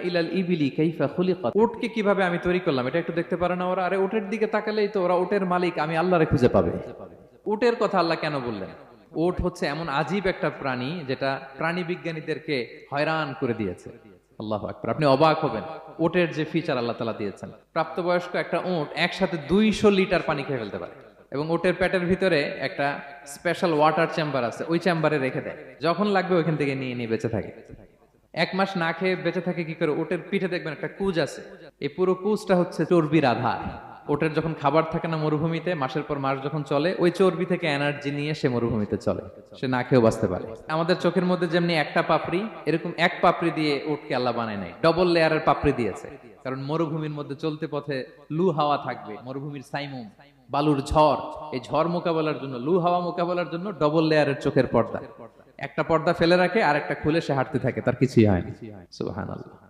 ইলাল ইবিলি কাইফা খুলিকাত, উটকে কিভাবে আমি তৈরি করলাম এটা একটু দেখতে পারে না ওরা? আরে উটের দিকে তাকালেই তো ওরা উটের মালিক আমি আল্লাহরে খুঁজে পাবে। উটের কথা আল্লাহ কেন বললেন? উট হচ্ছে এমন আজীব একটা প্রাণী যেটা প্রাণী বিজ্ঞানীদেরকে হয়রান করে দিয়েছে। আল্লাহু আকবার, আপনি অবাক হবেন উটের যে ফিচার আল্লাহ তাআলা দিয়েছেন। প্রাপ্তবয়স্ক একটা উট একসাথে 200 লিটার পানি খেয়ে ফেলতে পারে, এবং উটের পেটের ভিতরে একটা স্পেশাল ওয়াটার চেম্বার আছে, ওই চেম্বারে রেখে দেয়, যখন লাগবে ওইখান থেকে নিয়ে নিয়ে বেঁচে থাকে। 1 মাস না খেয়ে বেঁচে থাকে কি করে? ওটের পিঠে দেখবেন একটা কুজ আছে, এই পুরো কুজটা হচ্ছে চর্বির আধার। ওটের যখন খাবার থাকে না মরুভূমিতে, মাসের পর মাস যখন চলে, ওই চর্বি থেকে এনার্জি নিয়ে সে মরুভূমিতে চলে, সে না খেয়েও বাঁচতে পারে। আমাদের চোখের মধ্যে যেমনি একটা পাপড়ি, এরকম এক পাপড়ি দিয়ে উটকে আল্লাহ বানায় নাই, ডবল লেয়ারের পাপড়ি দিয়েছে। কারণ মরুভূমির মধ্যে চলতে পথে লু হাওয়া থাকবে, মরুভূমির সাইমুম, বালুর ঝড়, এই ঝড় মোকাবেলার জন্য, লু হাওয়া মোকাবেলার জন্য ডবল লেয়ারের চোখের পর্দা। একটা পর্দা ফেলে রাখে আর একটা খুলে সে হাঁটতে থাকে, তার কিছুই হয় না। সুবহানাল্লাহ।